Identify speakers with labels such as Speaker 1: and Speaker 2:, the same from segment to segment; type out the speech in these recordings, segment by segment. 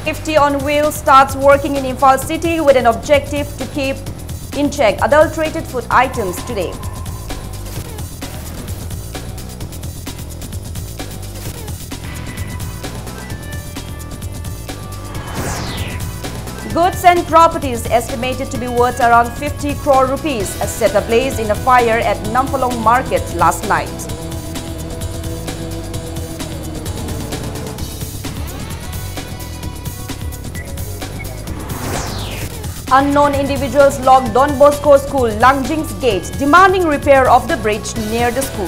Speaker 1: Safety on Wheels starts working in Imphal City with an objective to keep in check adulterated food items today. Goods and properties estimated to be worth around 50 crore rupees set ablaze in a fire at Nampalong Market last night. Unknown individuals locked Don Bosco School Langjing's gate, demanding repair of the bridge near the school.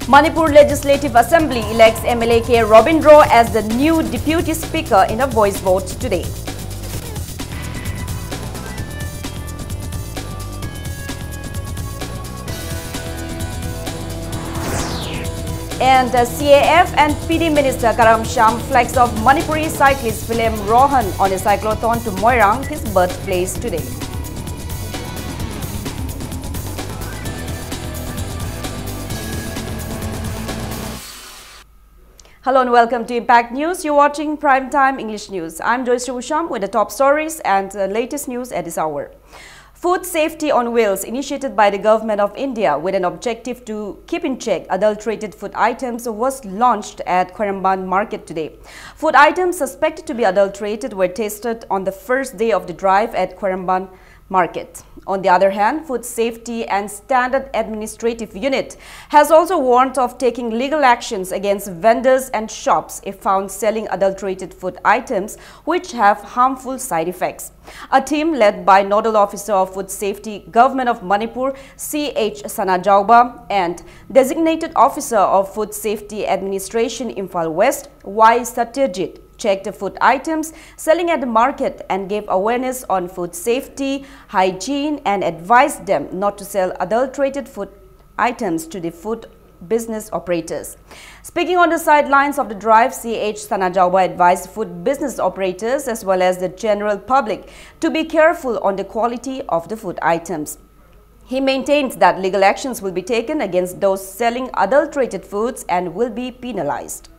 Speaker 1: Manipur Legislative Assembly elects MLA K. Robindro as the new Deputy Speaker in a voice vote today. And CAF and PD Minister Karam Sham flags off Manipuri cyclist Philem Rohan on a cyclothon to Moirang, his birthplace, today. Hello and welcome to Impact News. You're watching Primetime English News. I'm Joyce Usham with the top stories and latest news at this hour. Food Safety on Wheels, initiated by the Government of India with an objective to keep in check adulterated food items, was launched at Khairamban Market today. Food items suspected to be adulterated were tested on the first day of the drive at Khairamban Market. On the other hand, Food Safety and Standard Administrative Unit has also warned of taking legal actions against vendors and shops if found selling adulterated food items which have harmful side effects. A team led by Nodal Officer of Food Safety, Government of Manipur, C.H. Sanajauba, and Designated Officer of Food Safety Administration, Imphal West, Y. Satyajit, checked the food items selling at the market and gave awareness on food safety, hygiene, and advised them not to sell adulterated food items to the food business operators. Speaking on the sidelines of the drive, C.H. Sanajauba advised food business operators as well as the general public to be careful on the quality of the food items. He maintains that legal actions will be taken against those selling adulterated foods and will be penalized.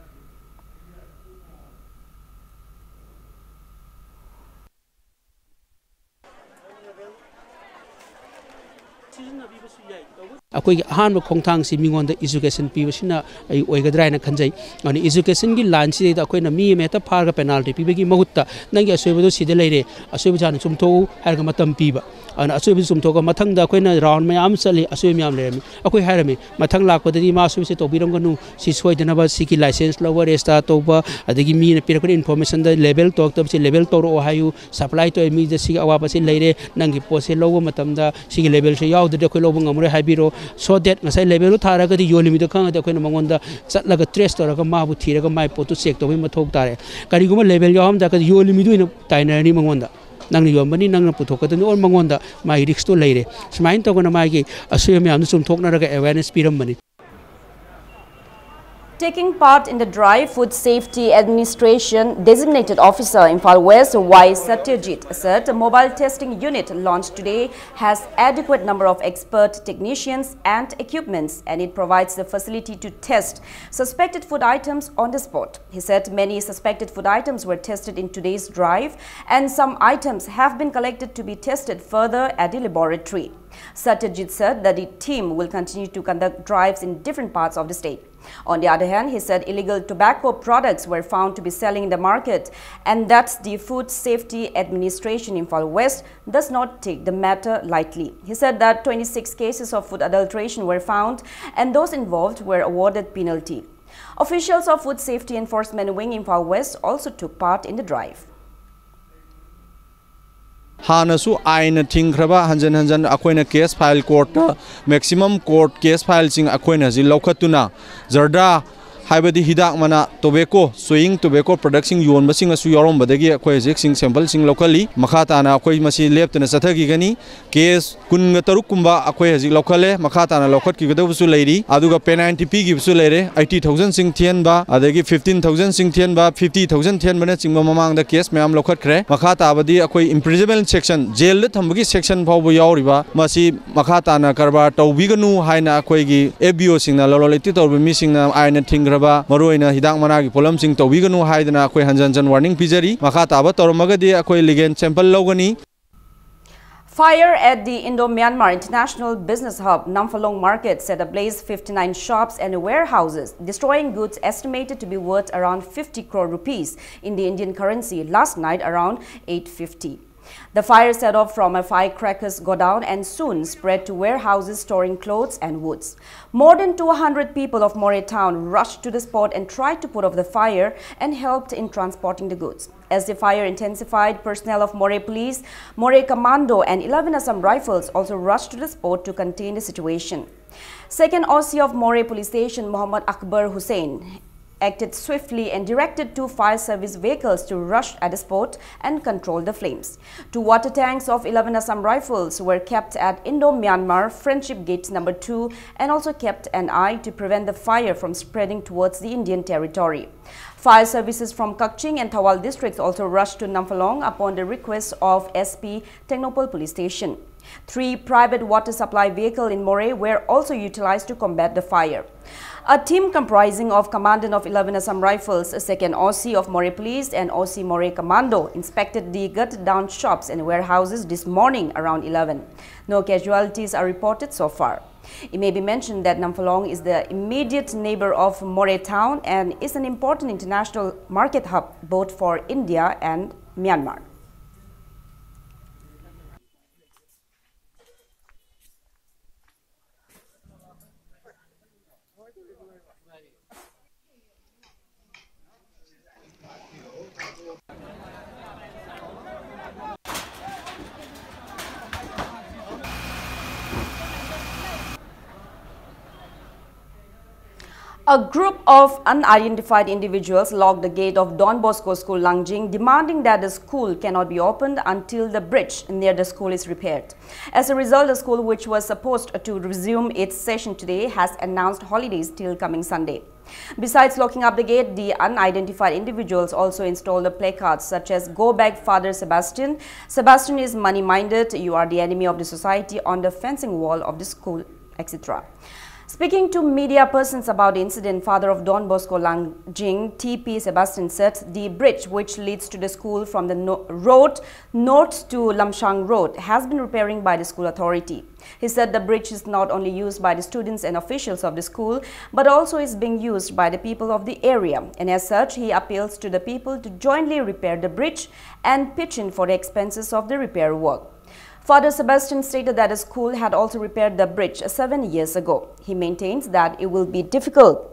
Speaker 2: Akoi han khongthang si mingon da education pibasina ai oigadra na khanjai ani education gi lan si da akoi na mi meta phar ga penalty pibagi mahutta nangi asoiba do side leire asoiba jan chumtho har ga matam piba ana asoiba chumtho ga mathang da akoi na round mayam chali asoi myam le akoi harami mathang lak padani ma asoi se tobiram ganu si soidana ba si ki license lower resta toba adagi mi na pirakon information da level tok tab si level toro hayu supply to mi da si awa pa si leire nangi pose logo matam da si level se yaw da akoi lobo ngamure habiro so that ngasai level thara ga di yolimi da khang da koina mangonda chatlaga trace toraga mabu thiraga mai potu check to ma thok tare kari guma level yam da ka yolimi du taina ni mangonda nang ni yombani nang na puthok ka ni on mangonda mai risk to leire smain to gona mai gi asuyam yam sum thok na raga awareness piram bani.
Speaker 1: Taking part in the drive, Food Safety Administration Designated Officer Imphal West Y. Satyajit said a mobile testing unit launched today has adequate number of expert technicians and equipments, and it provides the facility to test suspected food items on the spot. He said many suspected food items were tested in today's drive and some items have been collected to be tested further at the laboratory. Satyajit said that the team will continue to conduct drives in different parts of the state. On the other hand, he said illegal tobacco products were found to be selling in the market, and that the Food Safety Administration in Imphal West does not take the matter lightly. He said that 26 cases of food adulteration were found and those involved were awarded penalty. Officials of Food Safety Enforcement Wing in Imphal West also took part in the drive.
Speaker 3: Hanasu aina thingraba hanjan akoina case file court maximum court case file sing akoina ji lokhatuna zarda हाइबदी हिदाक मना tobacco swing tobacco products योनबसिंग असु यारोंबदगी अखोय जिक्सिंग सैंपल्सिंग लौखली मखा ताना अखोय मसी लेप्तना चथगिगनी case 13 कुंबा अखोय हजिक लौखले मखा ताना लौखटकिगदबसु लैरी अदुगा पेनाल्टी पिगिबसु लैरे 80,000 सिंग थियनबा अदगी 15,000 सिंग थियनबा 50,000 थियनबने चिंगबा ममांगदा केस मैम लौखटख्रे मखा ताबदी अखोय इम्प्रिजनमेंट सेक्शन जेल थंबगी सेक्शन फावबो यावरिबा मसी मखा ताना करबा तौबिगनु हाइना अखोयगी एबीओ सिंगना ललोलेति तौबि मिसिंगना आइना थिंग्रबा मरोइना हिदाक मनागी पोलमसिंग तौबिगनु हाइदना अखोय हंजन वार्निंग पिजरी मखा ताबा तौरमगदी अखोय लिगेन सैंपल लौगनी.
Speaker 1: Fire at the Indo-Myanmar International Business Hub, Namphallong Market, set ablaze 59 shops and warehouses, destroying goods estimated to be worth around 50 crore rupees in the Indian currency last night around 8:50. The fire set off from a firecrackers godown and soon spread to warehouses storing clothes and woods. More than 200 people of Moreh town rushed to the spot and tried to put off the fire and helped in transporting the goods. As the fire intensified, personnel of Moreh Police, Moreh Commando and 11 Assam Rifles also rushed to the spot to contain the situation. Second OC of Moreh Police Station, Muhammad Akbar Hussain, acted swiftly and directed 2 fire service vehicles to rush at the spot and control the flames. 2 water tanks of 11 Assam Rifles were kept at Indo-Myanmar Friendship Gate number 2 and also kept an eye to prevent the fire from spreading towards the Indian territory. Fire services from Kakching and Thawal districts also rushed to Namphallong upon the request of SP Technopol Police Station. 3 private water supply vehicles in Moreh were also utilized to combat the fire. A team comprising of Commandant of 11 Assam Rifles, a second OC of Moreh Police and OC Moreh Commando inspected the gutted down shops and warehouses this morning around 11. No casualties are reported so far. It may be mentioned that Namphallong is the immediate neighbor of Moreh town and is an important international market hub both for India and Myanmar. A group of unidentified individuals locked the gate of Don Bosco School Langjing, demanding that the school cannot be opened until the bridge near the school is repaired. As a result, the school, which was supposed to resume its session today, has announced holidays till coming Sunday. Besides locking up the gate, the unidentified individuals also installed the placards such as "Go back, Father Sebastian," "Sebastian is money-minded," "You are the enemy of the society" on the fencing wall of the school, etc. Speaking to media persons about the incident, father of Don Bosco Langjing, T.P. Sebastian, said the bridge which leads to the school from the road north to Lamshang Road has been repairing by the school authority. He said the bridge is not only used by the students and officials of the school, but also is being used by the people of the area. And as such, he appeals to the people to jointly repair the bridge and pitch in for the expenses of the repair work. Father Sebastian stated that the school had also repaired the bridge 7 years ago. He maintains that it will be difficult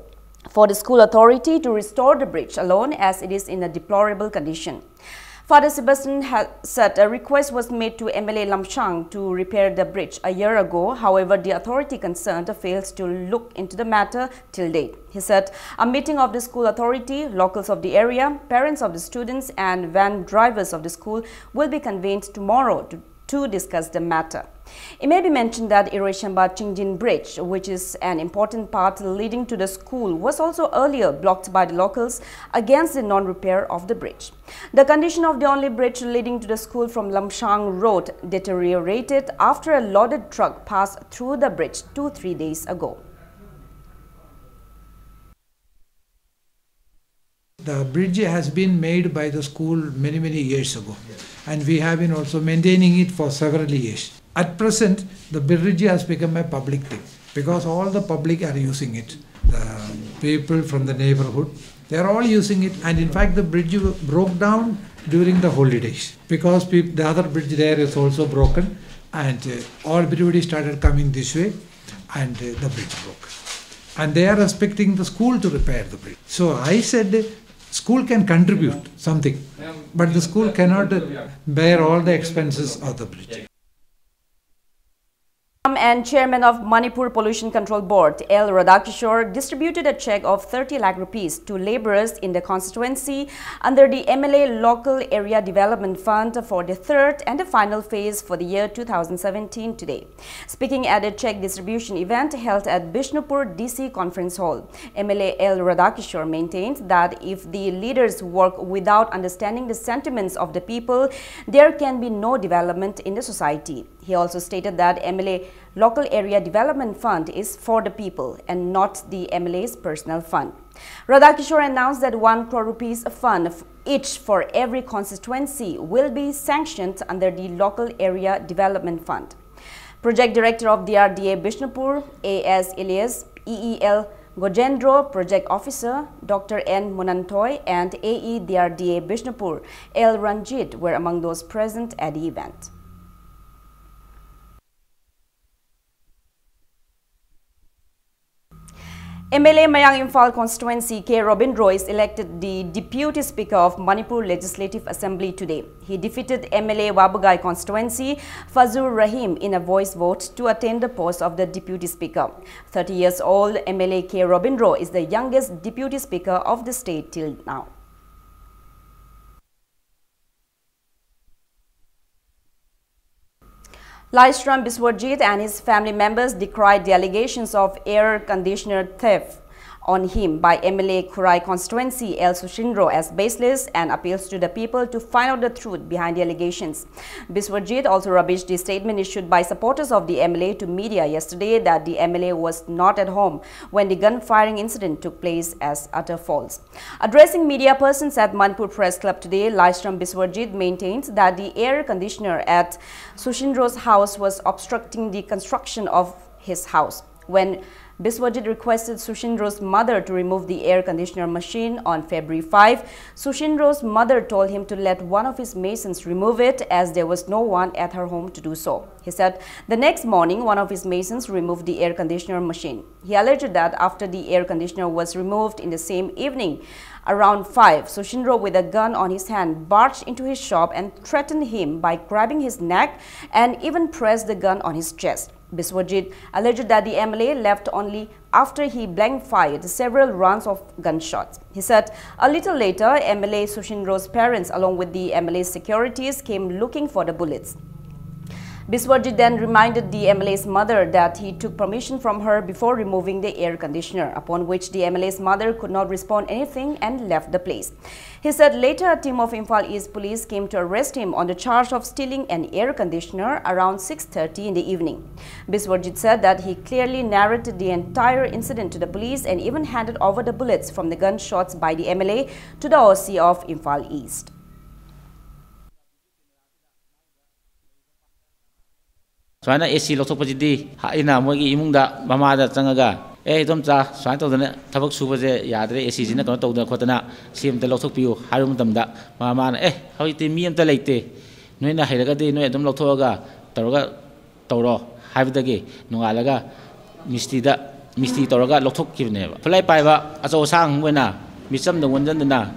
Speaker 1: for the school authority to restore the bridge alone as it is in a deplorable condition. Father Sebastian had said a request was made to MLA Lamshang to repair the bridge a year ago. However, the authority concerned fails to look into the matter till date. He said a meeting of the school authority, locals of the area, parents of the students and van drivers of the school will be convened tomorrow to discuss the matter. It may be mentioned that Ireshamba Chingjin Bridge, which is an important path leading to the school, was also earlier blocked by the locals against the non-repair of the bridge. The condition of the only bridge leading to the school from Lamshang Road deteriorated after a loaded truck passed through the bridge 2-3 days ago.
Speaker 4: The bridge has been made by the school many years ago, and we have been also maintaining it for several years. At present, the bridge has become a public thing because all the public are using it. The people from the neighborhood, they are all using it, and in fact the bridge broke down during the holidays because the other bridge there is also broken, and everybody started coming this way, and the bridge broke. And they are expecting the school to repair the bridge. So I said, school can contribute something, but the school cannot bear all the expenses of the bridge.
Speaker 1: and Chairman of Manipur Pollution Control Board, L. Radhakishore, distributed a check of 30 lakh rupees to laborers in the constituency under the MLA Local Area Development Fund for the third and the final phase for the year 2017 today. Speaking at a check distribution event held at Bishnupur DC Conference Hall, MLA L. Radhakishore maintained that if the leaders work without understanding the sentiments of the people, there can be no development in the society. He also stated that MLA Local Area Development Fund is for the people and not the MLA's personal fund. Radhakishore announced that 1 crore rupees fund each for every constituency will be sanctioned under the Local Area Development Fund. Project Director of DRDA Bishnupur, A.S. Ilyas, EEL Gojendro, Project Officer Dr. N. Munantoy, and AE DRDA Bishnupur, L. Ranjit were among those present at the event. MLA Mayang Imphal constituency K. Robindro is elected the Deputy Speaker of Manipur Legislative Assembly today. He defeated MLA Wabugai constituency Fazur Rahim in a voice vote to attain the post of the Deputy Speaker. 30 years old MLA K. Robindro is the youngest Deputy Speaker of the state till now. Laishram Biswarjit and his family members decried the allegations of air conditioner theft on him by MLA Kurai constituency L. Sushindro as baseless and appeals to the people to find out the truth behind the allegations. Biswarjit also rubbished the statement issued by supporters of the MLA to media yesterday that the MLA was not at home when the gun-firing incident took place as utter false. Addressing media persons at Manipur Press Club today, Laishram Biswarjit maintains that the air conditioner at Sushindro's house was obstructing the construction of his house. When Biswarjit requested Sushindro's mother to remove the air conditioner machine on February 5, Sushindro's mother told him to let one of his masons remove it as there was no one at her home to do so. He said the next morning one of his masons removed the air conditioner machine. He alleged that after the air conditioner was removed in the same evening, around 5, Sushindro with a gun on his hand barged into his shop and threatened him by grabbing his neck and even pressed the gun on his chest. Biswarjit alleged that the MLA left only after he blank fired several rounds of gunshots. He said a little later, MLA Sushindro's parents along with the MLA's securities came looking for the bullets. Biswarjit then reminded the MLA's mother that he took permission from her before removing the air conditioner, upon which the MLA's mother could not respond anything and left the place. He said later a team of Imphal East police came to arrest him on the charge of stealing an air conditioner around 6:30 in the evening. Biswarjit said that he clearly narrated the entire incident to the police and even handed over the bullets from the gunshots by the MLA to the OC of Imphal East.
Speaker 5: Soalnya AC loktok pajidi, ina mogi imungda mama ada cangaga. Dom cha soalnya tahu dana tabak suba je ya ada AC jina kalau tahu dana kota na siam te loktok piu harum tamda mama na how itu miem te leite. Noi na hiraga de noi dom loktok aga tauro habidagi nungalaga misti tauraga loktok kibne. Pelai pai ba aso sang wena misam dong wanjan dana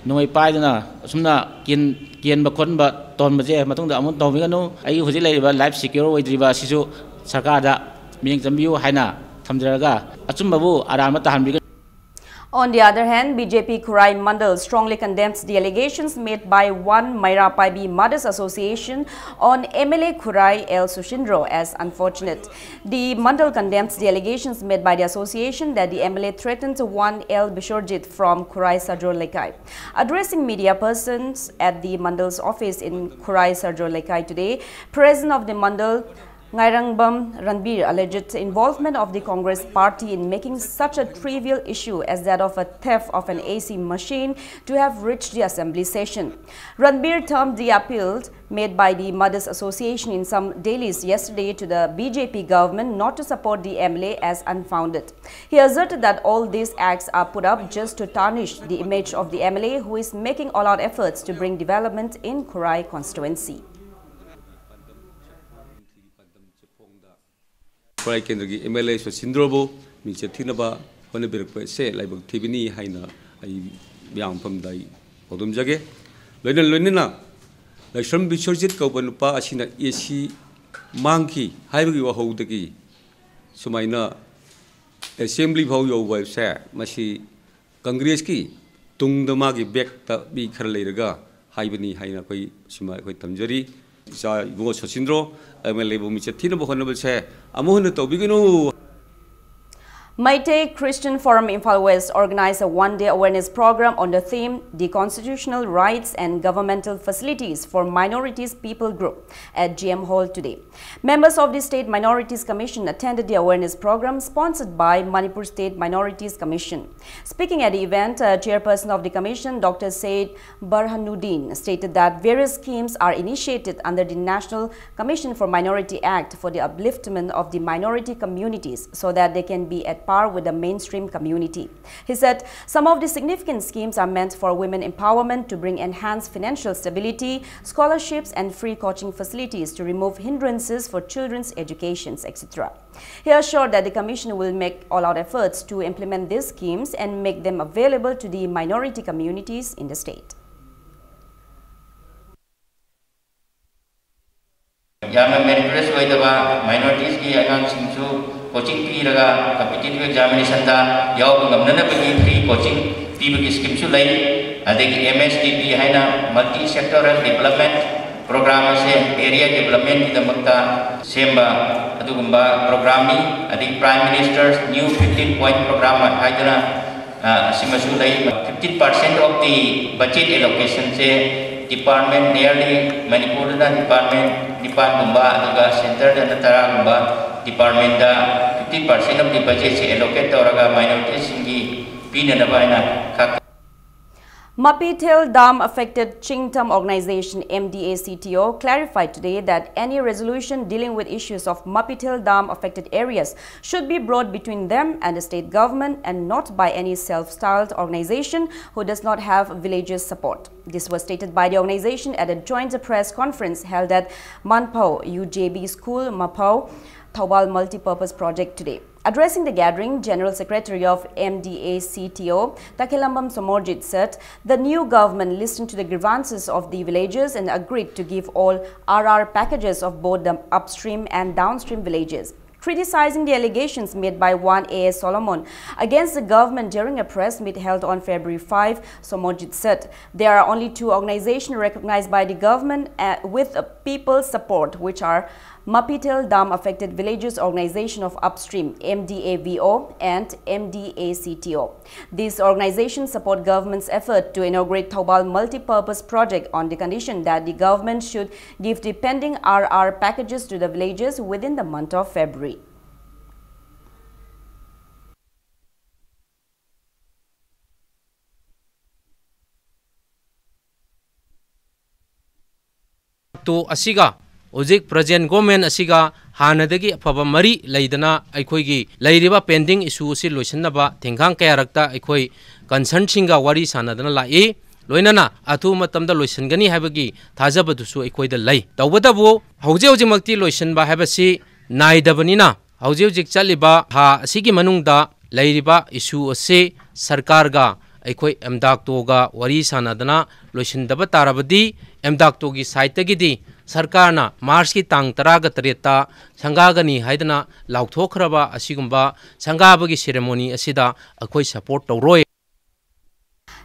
Speaker 5: noi pai dana sumna kian bakon ba ton baje matong da amon tawmi ganu ai huji leiba life secure oidriba sisu sarkada ming jambiu haina thamjaraga achumbabu arama tahanbi.
Speaker 1: On the other hand, BJP Kurai Mandal strongly condemns the allegations made by one Maira Paibi Mothers Association on MLA Kurai L. Sushindro as unfortunate. The Mandal condemns the allegations made by the association that the MLA threatened one L. Bishorjit from Kurai Sarjor Lekai. Addressing media persons at the Mandal's office in Kurai Sarjor Lekai today, President of the Mandal Ngairangbam Ranbir alleged involvement of the Congress party in making such a trivial issue as that of a theft of an AC machine to have reached the assembly session. Ranbir termed the appeal made by the Mothers Association in some dailies yesterday to the BJP government not to support the MLA as unfounded. He asserted that all these acts are put up just to tarnish the image of the MLA who is making all-out efforts to bring development in Kurai constituency.
Speaker 6: Kurai Kendra MLA Sushindro Mr. Tinaba Honorable say like Tibini Haina young from the Odum Jage. Lenina like some Bishorjit Kobanupa Ashina AC mangki haibagi wahodagi sumaina assembly phau yo webse masi congress ki tungdama gi back ta bi khar leiraga haibani haina koi sima koi tamjari sa ibo sosindro mla bu mi chathina bo honable se amohna tobiginu.
Speaker 1: Maite Christian Forum Imphal West organized a one-day awareness program on the theme The Constitutional Rights and Governmental Facilities for Minorities People Group at GM Hall today. Members of the State Minorities Commission attended the awareness program sponsored by Manipur State Minorities Commission. Speaking at the event, Chairperson of the Commission, Dr. Said Barhanuddin, stated that various schemes are initiated under the National Commission for Minority Act for the upliftment of the minority communities so that they can be at par with the mainstream community. He said some of the significant schemes are meant for women empowerment to bring enhanced financial stability, scholarships and free coaching facilities to remove hindrances for children's educations, etc. He assured that the Commission will make all-out efforts to implement these schemes and make them available to the minority communities in the state.
Speaker 7: Minorities ki angang singsu coaching pi raga competitive examination da yaw ngamna bagi free coaching pi bagi scheme su lai adegi MSDP haina multi sectoral development program se area development da makta semba adugumba program ni adegi prime minister's new 15-point program haidana simasu lai 15% of the budget allocation se department nearly Manipur da department gumba aduga center da tara gumba department da 50% of the budget se allocate toraga minorities singi pinana baina.
Speaker 1: Mapitel Dam affected Chingtam organization MDA-CTO clarified today that any resolution dealing with issues of Mapitel Dam affected areas should be brought between them and the state government and not by any self-styled organization who does not have villagers' support. This was stated by the organization at a joint press conference held at Manpao UJB School, Mapao, Thawal Multipurpose Project today. Addressing the gathering, General Secretary of MDA-CTO, Takilambam Somorjit said the new government listened to the grievances of the villagers and agreed to give all RR packages of both the upstream and downstream villages. Criticizing the allegations made by one A.S. Solomon against the government during a press meet held on February 5, Somorjit said there are only two organizations recognized by the government with people's support, which are Mapitel Dam Affected Villages Organization of Upstream, MDAVO, and MDA-CTO. These organizations support government's effort to inaugurate Thawal Multipurpose Project on the condition that the government should give the pending RR packages to the villages within the month of February.
Speaker 8: To asiga Ojik present government asiga hanadagi afaba mari laidana aikhoigi lairiba pending issue si loisanaba thengkhang kayarakta aikoi concern singa wari sanadana lai loinana athu matamda loisangani habagi thajabatusu aikoida lai tawbadabu hauje makti loisanba habasi naidabanina hauje chaliba ha asigi manungda lairiba issue ase sarkarga aikoi emdaktoga wari sanadana loisandaba tarabadi emdaktogi site gidi Sarkarna Mars ki tang taraga tareta sangagani haidana lauthokhraba asigumba sangabagi ceremony asida akhoi support tawroi.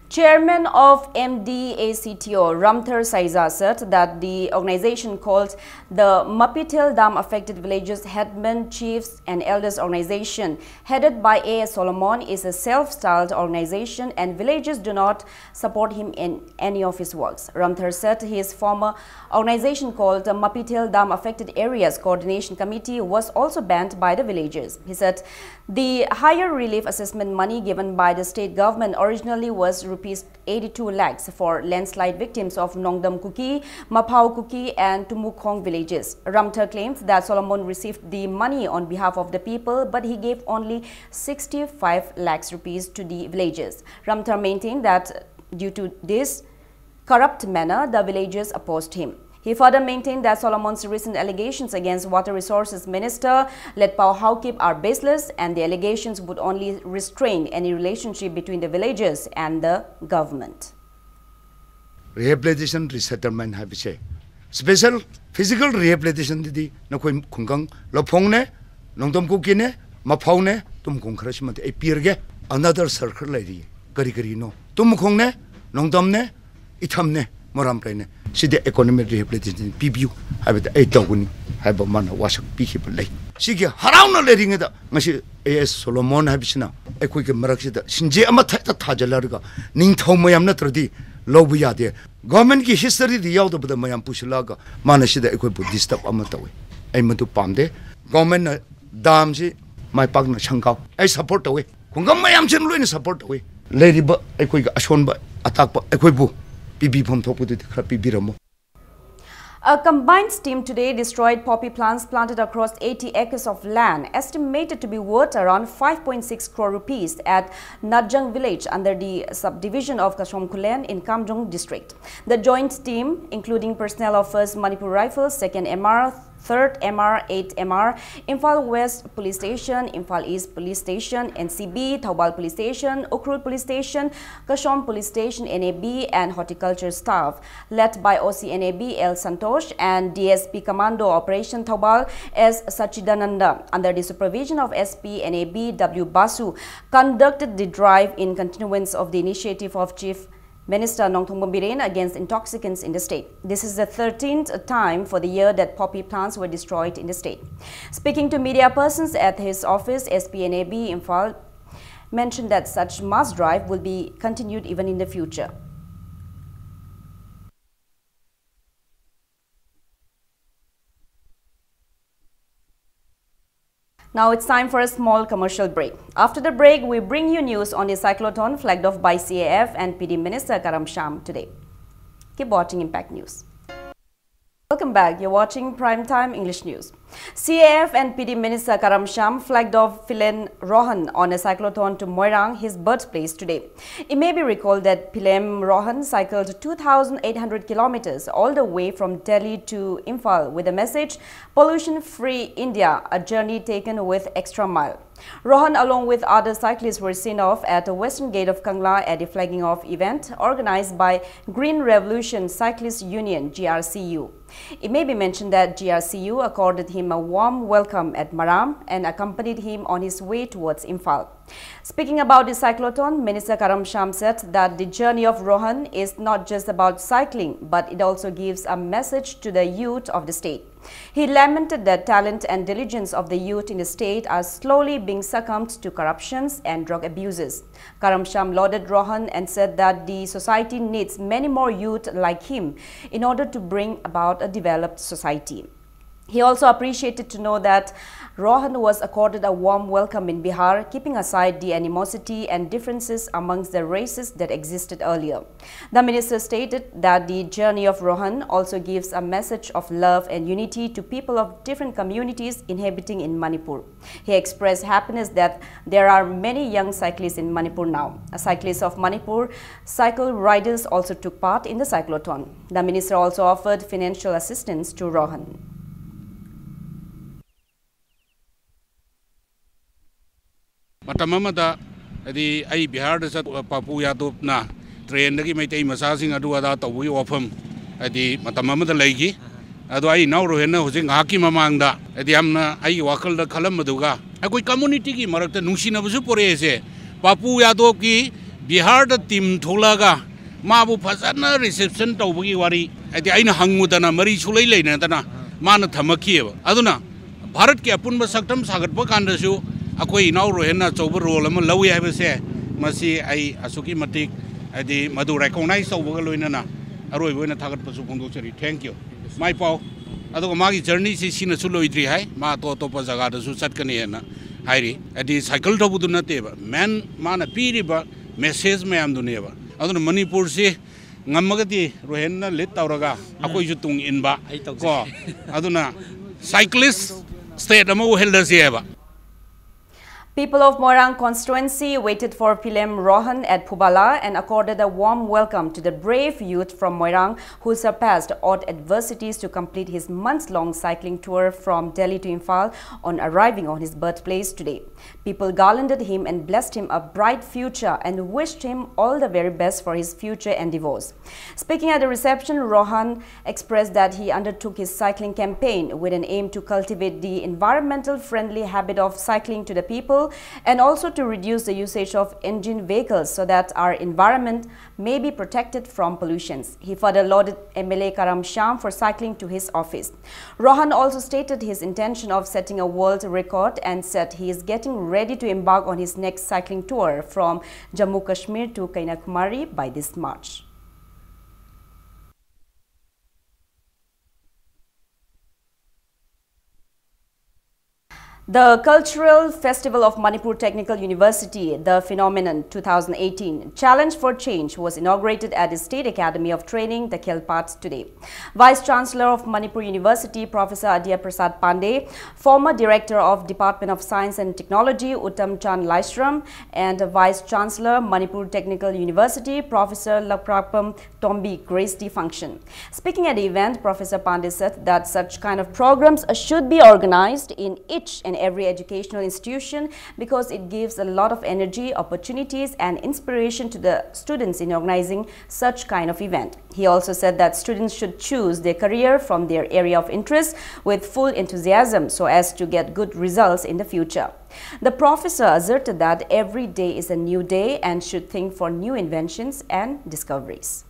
Speaker 1: Chairman of MDA-CTO, Ramthar Saiza, said that the organization called the Mapitel Dam Affected Villages Headmen, Chiefs and Elders Organization, headed by A.S. Solomon, is a self-styled organization and villagers do not support him in any of his works. Ramthar said his former organization called the Mapitel Dam Affected Areas Coordination Committee was also banned by the villagers. He said the higher relief assessment money given by the state government originally was rupees 82 lakhs for landslide victims of Nongdam Kuki, Mapao Kuki and Tumukhong villages. Ramthar claims that Solomon received the money on behalf of the people, but he gave only 65 lakhs rupees to the villages. Ramthar maintained that due to this corrupt manner, the villagers opposed him. He further maintained that Solomon's recent allegations against Water Resources Minister Letpao Haukip are baseless and the allegations would only restrain any relationship between the villagers and the government.
Speaker 9: Rehabilitation resettlement habise special physical rehabilitation di nakoi khungkang lophongne nongdom kukine maphone tum khong khara simate ai pirge another circle lai kari no tum khongne nongdomne ithamne moram plaine sidi economic rehabilitation PBU habita ai tawuni haba man wasak pikhi lai sigi harauna lering da ngasi AS Solomon habisina ekoi ke maraksida sinje ama tha thajalarga ning thau mayam natradi lobu yade government ki history di yaw da mayam pusilaga manasida ekoi bu disturb ama tawi ai matu pamde government dam si mai pak na changkaw ai support tawi kungam mayam chen loin support tawi leriba ekoi ga ashonba atak ekoi bu PB phom thopu de khra PB ramo.
Speaker 1: A combined team today destroyed poppy plants planted across 80 acres of land, estimated to be worth around 5.6 crore rupees at Najang village under the subdivision of Kashomkulen in Kamjong district. The joint team, including personnel of 1st Manipur Rifles, 2nd MR, 3rd MR, 8th MR, Imphal West Police Station, Imphal East Police Station, NCB, Thaubal Police Station, Ukrul Police Station, Kashom Police Station, NAB, and horticulture staff, led by OC NAB L. Santosh and DSP Commando Operation Thaubal S. Sachidananda, under the supervision of SP NAB W. Basu, conducted the drive in continuance of the initiative of Chief Minister Nongthong Bombiren against intoxicants in the state. This is the 13th time for the year that poppy plants were destroyed in the state. Speaking to media persons at his office, SPNAB Imphal mentioned that such mass drive will be continued even in the future. Now it's time for a small commercial break. After the break, we bring you news on the cyclotron flagged off by CAF and PD Minister Karam Sham today. Keep watching Impact News. Welcome back. You're watching Primetime English News. CAF and PD Minister Karam Sham flagged off Philen Rohan on a cyclotron to Moirang, his birthplace, today. It may be recalled that Philem Rohan cycled 2,800 kilometers all the way from Delhi to Imphal with the message, Pollution-Free India, a journey taken with extra mile. Rohan, along with other cyclists, were seen off at the western gate of Kangla at the flagging off event organized by Green Revolution Cyclist Union, GRCU. It may be mentioned that GRCU accorded him a warm welcome at Maram and accompanied him on his way towards Imphal. Speaking about the cyclotron, Minister Karam Sham said that the journey of Rohan is not just about cycling, but it also gives a message to the youth of the state. He lamented that talent and diligence of the youth in the state are slowly being succumbed to corruptions and drug abuses. Karam Sham lauded Rohan and said that the society needs many more youth like him in order to bring about a developed society. He also appreciated to know that Rohan was accorded a warm welcome in Bihar, keeping aside the animosity and differences amongst the races that existed earlier. The minister stated that the journey of Rohan also gives a message of love and unity to people of different communities inhabiting in Manipur. He expressed happiness that there are many young cyclists in Manipur now. A cyclist of Manipur cycle riders also took part in the cyclotron. The minister also offered financial assistance to Rohan.
Speaker 10: Matamamada adi ai Bihar da Papu Yadop na train dagi mai tei masasing adu ada tawui ofam adi matamamada laigi adu ai nau rohena hojing haki mamangda adi amna ai wakal da khalam maduga akoi community ki marakta nungsina busu pore se Papu Yadop ki Bihar da team tholaga mabu phasana reception tawbagi wari adi aina hangudana mari chulai leina tana mana thamakhieba aduna Bharat ki apunba saktam sagatpa kandasu akoi inau rohena chobar role ama lawi habese masi ai asuki matik adi madu recognize chobar loinana aroi boina thagat pasu phongdo chari thank you mai pau adu magi journey si sina su loidri hai ma to pa jaga da su chatkani na hairi adi cycle thobu du nate ba man mana piri ba message mayam du ne ba adu Manipur si ngamagati rohena lit tawraga akoi ju tung inba ko aduna cyclist state ama helda si ba.
Speaker 1: People of Moirang constituency waited for Pilem Rohan at Phubala and accorded a warm welcome to the brave youth from Moirang who surpassed odd adversities to complete his months-long cycling tour from Delhi to Imphal on arriving on his birthplace today. People garlanded him and blessed him a bright future and wished him all the very best for his future endeavors. Speaking at the reception, Rohan expressed that he undertook his cycling campaign with an aim to cultivate the environmental-friendly habit of cycling to the people and also to reduce the usage of engine vehicles so that our environment may be protected from pollutions. He further lauded MLA Karam Shyam for cycling to his office. Rohan also stated his intention of setting a world record and said he is getting ready to embark on his next cycling tour from Jammu Kashmir to Kanyakumari by this March. The Cultural Festival of Manipur Technical University, the Phenomenon 2018 Challenge for Change was inaugurated at the State Academy of Training, the Khelpat today. Vice-Chancellor of Manipur University, Professor Adya Prasad Pandey, former Director of Department of Science and Technology, Uttam Chand Laisram, and Vice-Chancellor, Manipur Technical University, Professor Laprapam Tombi graced the function. Speaking at the event, Professor Pandey said that such kind of programs should be organized in each and every educational institution because it gives a lot of energy, opportunities and inspiration to the students in organizing such kind of event. He also said that students should choose their career from their area of interest with full enthusiasm so as to get good results in the future. The professor asserted that every day is a new day and should think for new inventions and discoveries.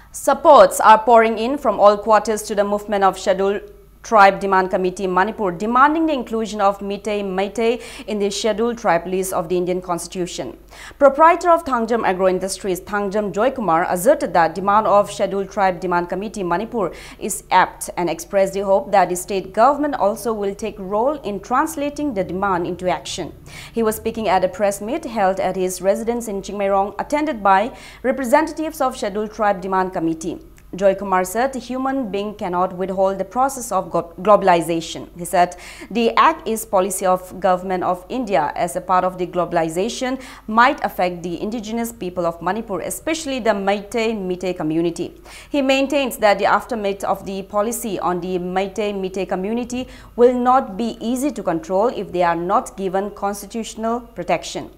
Speaker 1: Supports are pouring in from all quarters to the movement of Scheduled Tribe Demand Committee Manipur, demanding the inclusion of Meitei in the Scheduled Tribe list of the Indian Constitution. Proprietor of Thangjam Agro Industries, Thangjam Joy Kumar, asserted that demand of Scheduled Tribe Demand Committee Manipur is apt and expressed the hope that the state government also will take role in translating the demand into action. He was speaking at a press meet held at his residence in Chingmairong, attended by representatives of Scheduled Tribe Demand Committee. Joy Kumar said the human being cannot withhold the process of globalization. He said the Act East policy of Government of India as a part of the globalization might affect the indigenous people of Manipur, especially the Meitei community. He maintains that the aftermath of the policy on the Meitei community will not be easy to control if they are not given constitutional protection.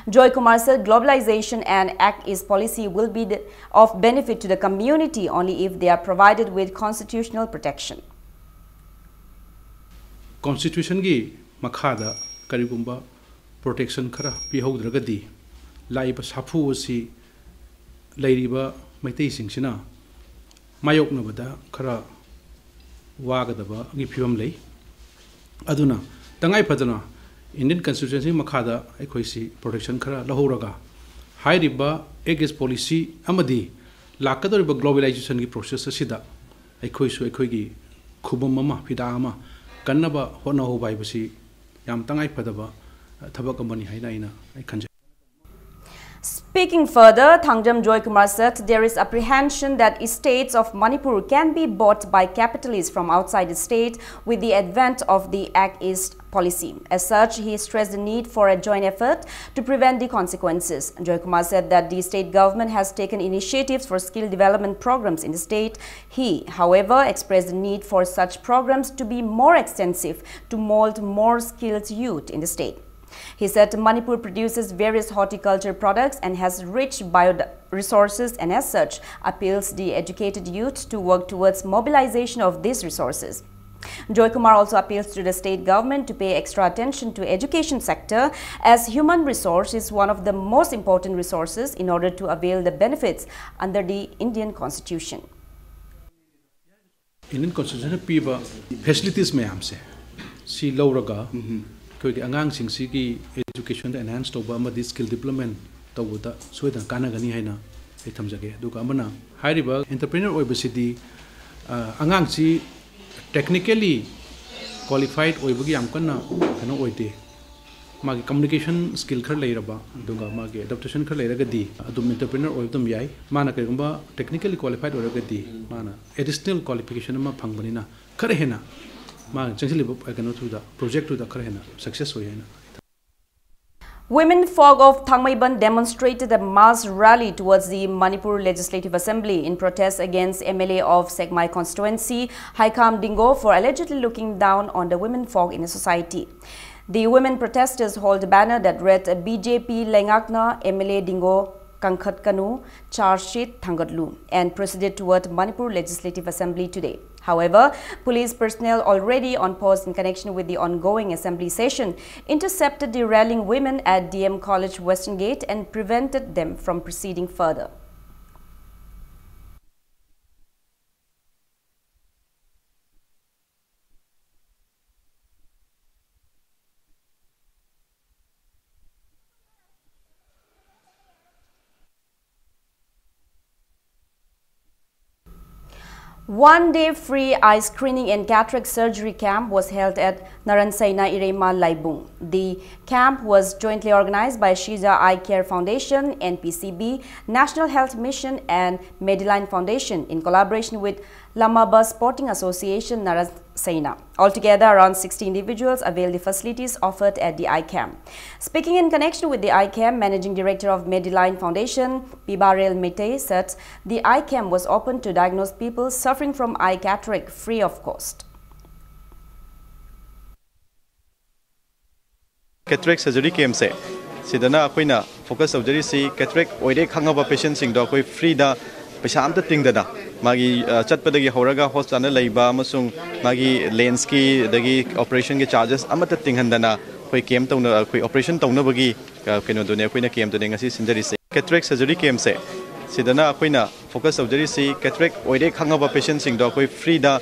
Speaker 1: Joy Kumar said globalization and Act East policy will be of benefit to the community only if they are provided with constitutional protection.
Speaker 11: Constitution gi makhada karigumba protection khara pihodragadi laiba sapu si lairiba maitai singsina mayoknabada khara wagadaba gi phibam lei aduna tangai padana Indian Constitution makhada ekhoisi protection khara lahoraga hairiba against policy amadi lakadoriba globalization gi process asida ekhoisu ekhoigi khubam ama fida ama kannaba hona ho bai basi yam tangai padaba thabak amani haina ina ai khanje.
Speaker 1: Speaking further, Thangjam Joy Kumar said there is apprehension that estates of Manipur can be bought by capitalists from outside the state with the advent of the Act East policy. As such, he stressed the need for a joint effort to prevent the consequences. Joy Kumar said that the state government has taken initiatives for skill development programs in the state. He, however, expressed the need for such programs to be more extensive to mold more skilled youth in the state. He said Manipur produces various horticulture products and has rich bioresources and as such appeals the educated youth to work towards mobilization of these resources. Joy Kumar also appeals to the state government to pay extra attention to education sector as human resource is one of the most important resources in order to avail the benefits under the Indian Constitution.
Speaker 11: Indian Constitution piba facilities mayam se si lauraga angang singsi education enhance toba amadi skill development tawuda soida kanagani haina thamjage duka amana hairiba entrepreneur oibasidi angang si technically qualified oibagi am kana kano oide मागी communication skill खर लेरबा दुगा मागी adaptation खर लेरगदी अदुम entrepreneur ओइबदम याई माना करिगुंबा technically qualified ओरगदी माना additional qualification मा फंगबनिना खर हेना मा चंगसिलिबो कनो थुदा प्रोजेक्ट थुदा खर हेना success होयना.
Speaker 1: Women folk of Thangmaiban demonstrated a mass rally towards the Manipur Legislative Assembly in protest against MLA of Segmai constituency, Haikam Dingo, for allegedly looking down on the women folk in the society. The women protesters hold a banner that read BJP Lengakna MLA Dingo Kangkhat Kanu Charshit Thangatlu and proceeded toward Manipur Legislative Assembly today. However, police personnel already on post in connection with the ongoing assembly session intercepted the rallying women at DM College Western Gate and prevented them from proceeding further. One-day free eye screening and cataract surgery camp was held at Naransaina Irema Laibung. The camp was jointly organized by Shiza Eye Care Foundation, NPCB, National Health Mission and Mediline Foundation in collaboration with Lamaba Sporting Association Naransaina. Altogether, around 60 individuals availed the facilities offered at the eye camp. Speaking in connection with the eye camp, Managing Director of Mediline Foundation, Pibarel Mete, said the eye camp was open to diagnose people suffering from eye cataract free of cost.
Speaker 12: Cataract surgery camp se sidana akoina focus surgery si cataract oide khangaba patient sing do koi free da paisa amta tingdana magi chatpadagi horaga hospital leiba amasung magi lens ki dagi operation ki charges amata tinghandana koi camp tawna koi operation tawna bagi keno done koina camp to ngasi sinjari se cataract surgery camp se sidana akoina focus surgery si cataract oide khangaba patient sing do koi free da.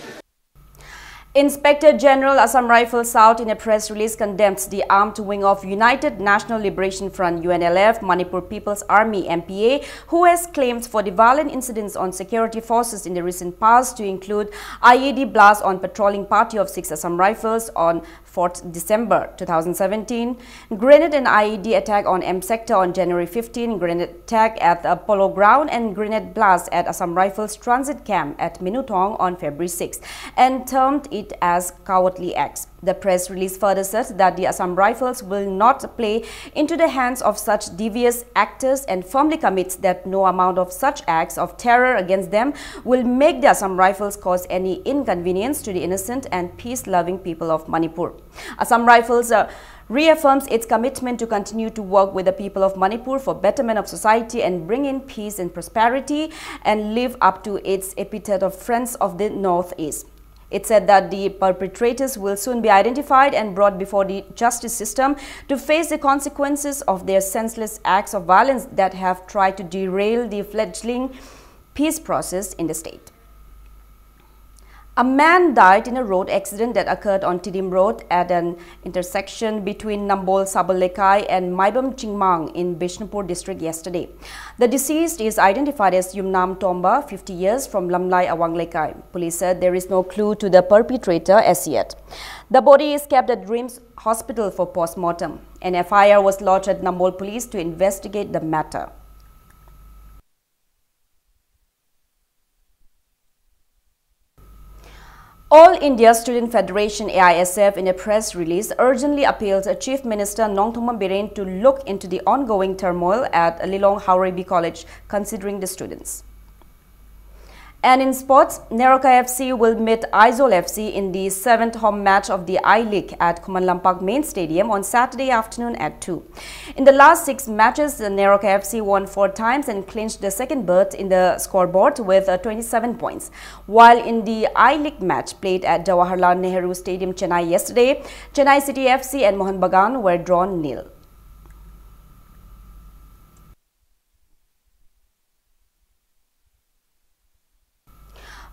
Speaker 1: Inspector General Assam Rifles South in a press release condemns the armed wing of United National Liberation Front UNLF, Manipur People's Army MPA, who has claimed for the violent incidents on security forces in the recent past, to include IED blast on patrolling party of 6 Assam Rifles on 4th December 2017, grenade and IED attack on M sector on January 15, grenade attack at the Polo Ground and grenade blast at Assam Rifles transit camp at Minutong on February 6, and termed it as cowardly acts. The press release further says that the Assam Rifles will not play into the hands of such devious actors and firmly commits that no amount of such acts of terror against them will make the Assam Rifles cause any inconvenience to the innocent and peace-loving people of Manipur. Assam Rifles reaffirms its commitment to continue to work with the people of Manipur for betterment of society and bring in peace and prosperity and live up to its epithet of Friends of the Northeast. It said that the perpetrators will soon be identified and brought before the justice system to face the consequences of their senseless acts of violence that have tried to derail the fledgling peace process in the state. A man died in a road accident that occurred on Tidim Road at an intersection between Nambol Sabalekai and Maibam Chingmang in Bishnupur district yesterday. The deceased is identified as Yumnam Tomba, 50 years, from Lamlai Awanglekai. Police said there is no clue to the perpetrator as yet. The body is kept at Dreams Hospital for post-mortem. An FIR was lodged at Nambol Police to investigate the matter. All India Student Federation AISF in a press release urgently appealed to Chief Minister Nongthoma Biren to look into the ongoing turmoil at Lilong Haurebi College, considering the students. And in sports, Neroka FC will meet Aizol FC in the 7th home match of the I-League at Kumanlampak Main Stadium on Saturday afternoon at 2. In the last 6 matches, the Neroka FC won 4 times and clinched the second berth in the scoreboard with 27 points. While in the I-League match played at Jawaharlal Nehru Stadium, Chennai yesterday, Chennai City FC and Mohan Bagan were drawn nil.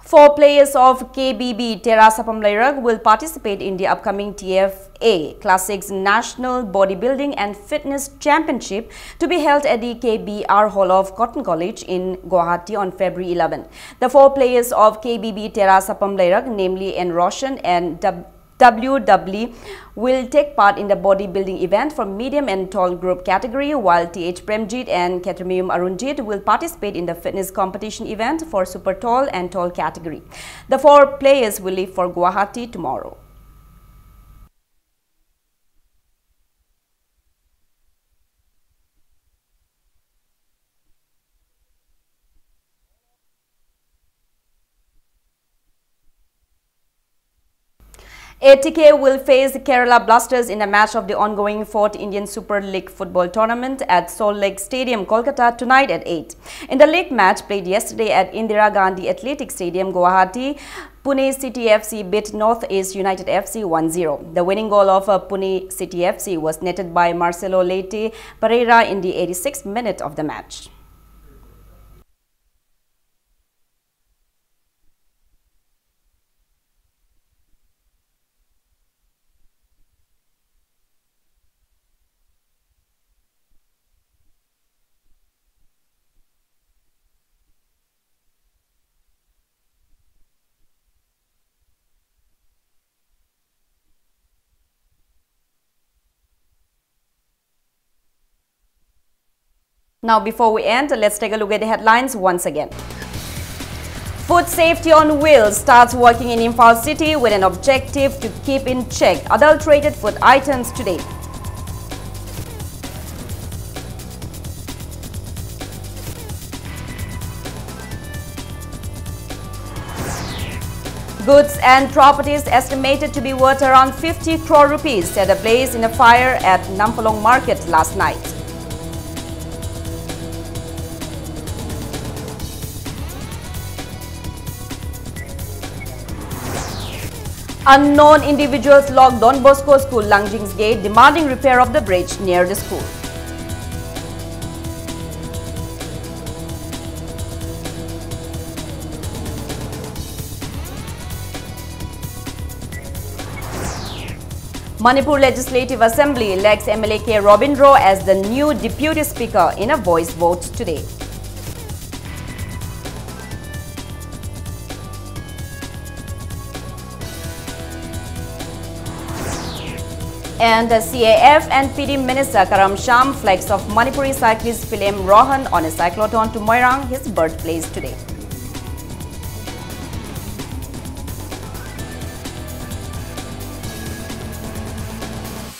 Speaker 1: Four players of KBB Terasapam Lairag will participate in the upcoming TFA Classics National Bodybuilding and Fitness Championship to be held at the KBR Hall of Cotton College in Guwahati on February 11. The 4 players of KBB Terasapam Lairag, namely N. Roshan and WW will take part in the bodybuilding event for medium and tall group category, while TH Premjit and Ketramium Arunjit will participate in the fitness competition event for super tall and tall category. The 4 players will leave for Guwahati tomorrow. ATK will face Kerala Blasters in a match of the ongoing 4th Indian Super League football tournament at Salt Lake Stadium, Kolkata tonight at 8. In the league match played yesterday at Indira Gandhi Athletic Stadium, Guwahati, Pune City FC beat North East United FC 1-0. The winning goal of Pune City FC was netted by Marcelo Leite Pereira in the 86th minute of the match. Now, before we end, let's take a look at the headlines once again. Food safety on wheels starts working in Imphal City with an objective to keep in check adulterated food items today. Goods and properties estimated to be worth around 50 crore rupees set ablaze in a fire at Nampalong Market last night. Unknown individuals locked Don Bosco School Langjing's gate demanding repair of the bridge near the school. Manipur Legislative Assembly elects MLA K. Robindro as the new Deputy Speaker in a voice vote today. And the CAF and PD Minister Karam Sham flags off Manipuri cyclist Philem Rohan on a cyclotron to Moirang, his birthplace today.